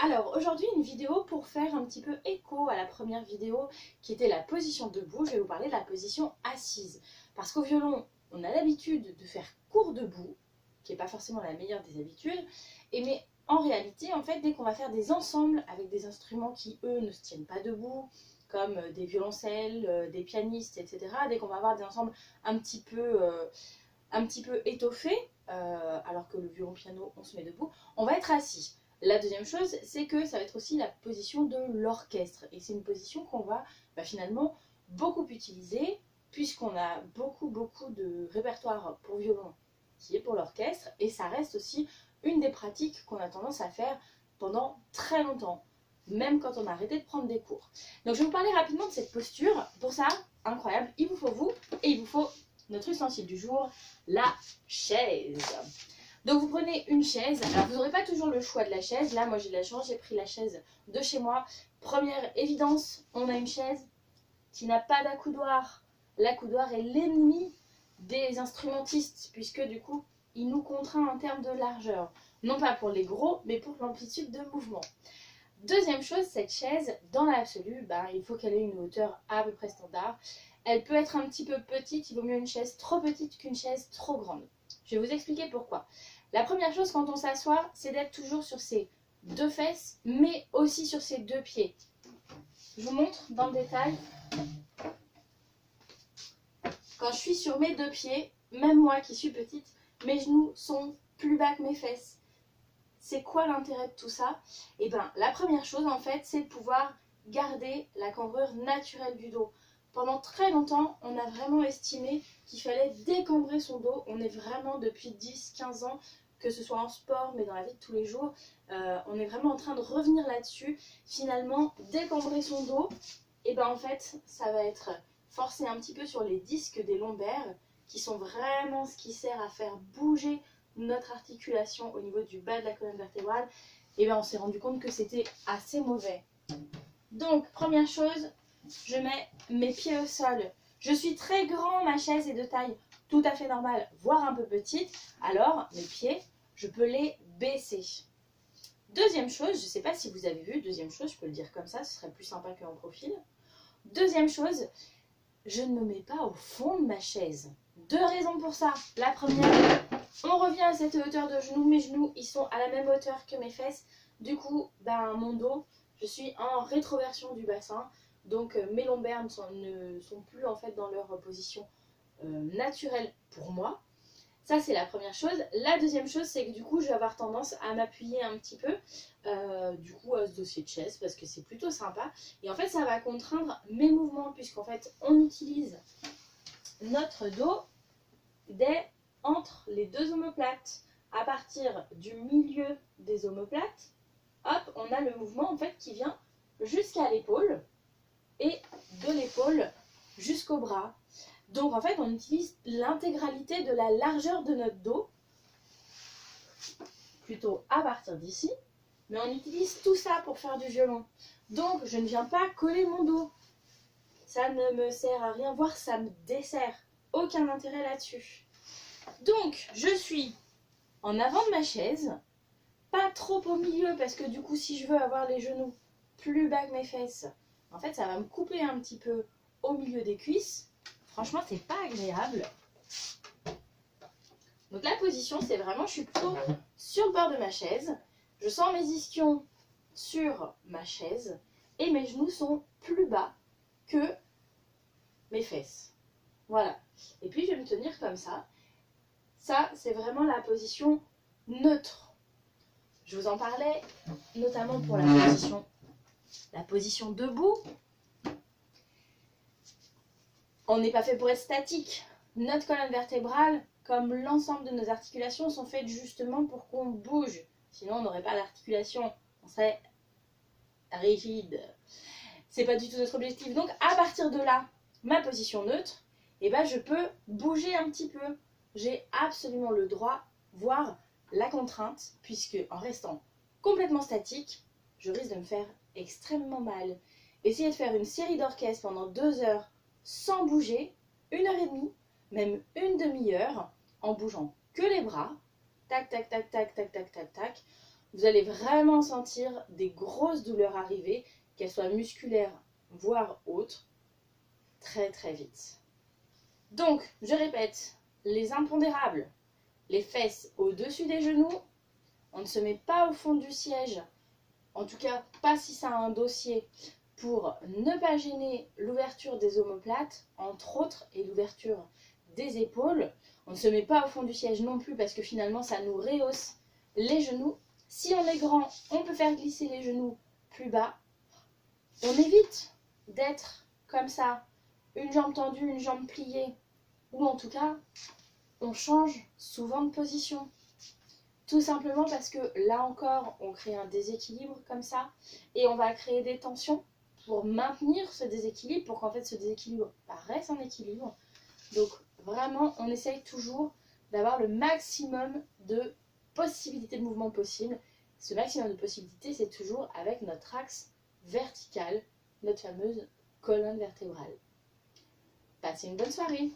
Alors aujourd'hui une vidéo pour faire un petit peu écho à la première vidéo qui était la position debout. Je vais vous parler de la position assise. Parce qu'au violon, on a l'habitude de faire court debout, qui n'est pas forcément la meilleure des habitudes, mais en réalité, en fait, dès qu'on va faire des ensembles avec des instruments qui, eux, ne se tiennent pas debout, comme des violoncelles, des pianistes, etc., dès qu'on va avoir des ensembles un petit peu étoffés, alors que le violon-piano, on se met debout, on va être assis. La deuxième chose, c'est que ça va être aussi la position de l'orchestre. Et c'est une position qu'on va finalement beaucoup utiliser, puisqu'on a beaucoup de répertoire pour violon qui est pour l'orchestre. Et ça reste aussi une des pratiques qu'on a tendance à faire pendant très longtemps, même quand on a arrêté de prendre des cours. Donc je vais vous parler rapidement de cette posture. Pour ça, incroyable, il vous faut vous et il vous faut notre ustensile du jour, la chaise. Donc vous prenez une chaise, alors vous n'aurez pas toujours le choix de la chaise, là moi j'ai de la chance, j'ai pris la chaise de chez moi. Première évidence, on a une chaise qui n'a pas d'accoudoir. L'accoudoir est l'ennemi des instrumentistes, puisque du coup il nous contraint en termes de largeur. Non pas pour les gros, mais pour l'amplitude de mouvement. Deuxième chose, cette chaise, dans l'absolu, il faut qu'elle ait une hauteur à peu près standard. Elle peut être un petit peu petite, il vaut mieux une chaise trop petite qu'une chaise trop grande. Je vais vous expliquer pourquoi. La première chose quand on s'assoit, c'est d'être toujours sur ses deux fesses, mais aussi sur ses deux pieds. Je vous montre dans le détail. Quand je suis sur mes deux pieds, même moi qui suis petite, mes genoux sont plus bas que mes fesses. C'est quoi l'intérêt de tout ça? Eh bien, la première chose en fait, c'est de pouvoir garder la cambrure naturelle du dos. Pendant très longtemps, on a vraiment estimé qu'il fallait décambrer son dos. On est vraiment depuis 10-15 ans, que ce soit en sport, mais dans la vie de tous les jours, on est vraiment en train de revenir là-dessus. Finalement, décambrer son dos, et en fait, ça va être forcer un petit peu sur les disques des lombaires, qui sont vraiment ce qui sert à faire bouger notre articulation au niveau du bas de la colonne vertébrale. Et on s'est rendu compte que c'était assez mauvais. Donc, première chose, je mets mes pieds au sol. Je suis très grand, ma chaise est de taille tout à fait normale, voire un peu petite. Alors, mes pieds, je peux les baisser. Deuxième chose, je ne sais pas si vous avez vu, deuxième chose, je peux le dire comme ça, ce serait plus sympa qu'en profil. Deuxième chose, je ne me mets pas au fond de ma chaise. Deux raisons pour ça. La première, on revient à cette hauteur de genou. Mes genoux, ils sont à la même hauteur que mes fesses. Du coup, mon dos, je suis en rétroversion du bassin. Donc, mes lombaires ne sont plus en fait dans leur position naturelle pour moi. Ça, c'est la première chose. La deuxième chose, c'est que du coup, je vais avoir tendance à m'appuyer un petit peu du coup à ce dossier de chaise parce que c'est plutôt sympa. Et en fait, ça va contraindre mes mouvements puisqu'en fait, on utilise notre dos entre les deux omoplates. À partir du milieu des omoplates, hop, on a le mouvement en fait qui vient jusqu'à l'épaule et de l'épaule jusqu'au bras. Donc en fait, on utilise l'intégralité de la largeur de notre dos, plutôt à partir d'ici, mais on utilise tout ça pour faire du violon. Donc je ne viens pas coller mon dos. Ça ne me sert à rien, voire ça me dessert. Aucun intérêt là-dessus. Donc je suis en avant de ma chaise, pas trop au milieu, parce que du coup si je veux avoir les genoux plus bas que mes fesses, en fait ça va me couper un petit peu au milieu des cuisses. Franchement, c'est pas agréable. Donc la position, c'est vraiment, je suis plutôt sur le bord de ma chaise. Je sens mes ischions sur ma chaise et mes genoux sont plus bas que mes fesses. Voilà. Et puis, je vais me tenir comme ça. Ça, c'est vraiment la position neutre. Je vous en parlais notamment pour la position debout. On n'est pas fait pour être statique. Notre colonne vertébrale, comme l'ensemble de nos articulations, sont faites justement pour qu'on bouge. Sinon, on n'aurait pas d'articulation. On serait rigide. C'est pas du tout notre objectif. Donc, à partir de là, ma position neutre, je peux bouger un petit peu. J'ai absolument le droit, voire la contrainte, puisque en restant complètement statique, je risque de me faire extrêmement mal. Essayez de faire une série d'orchestres pendant 2 heures sans bouger, 1h30, même une demi-heure, en bougeant que les bras, tac, tac, tac, tac, tac, tac, tac, tac. vous allez vraiment sentir des grosses douleurs arriver, qu'elles soient musculaires, voire autres, très très vite. Donc, je répète, les impondérables, les fesses au-dessus des genoux, on ne se met pas au fond du siège, en tout cas pas si ça a un dossier, pour ne pas gêner l'ouverture des omoplates, entre autres, et l'ouverture des épaules. On ne se met pas au fond du siège non plus parce que finalement ça nous rehausse les genoux. Si on est grand, on peut faire glisser les genoux plus bas. On évite d'être comme ça, une jambe tendue, une jambe pliée, ou en tout cas, on change souvent de position. Tout simplement parce que là encore, on crée un déséquilibre comme ça, et on va créer des tensions pour maintenir ce déséquilibre, pour qu'en fait ce déséquilibre reste en équilibre. Donc vraiment, on essaye toujours d'avoir le maximum de possibilités de mouvement possible. Ce maximum de possibilités, c'est toujours avec notre axe vertical, notre fameuse colonne vertébrale. Passez une bonne soirée!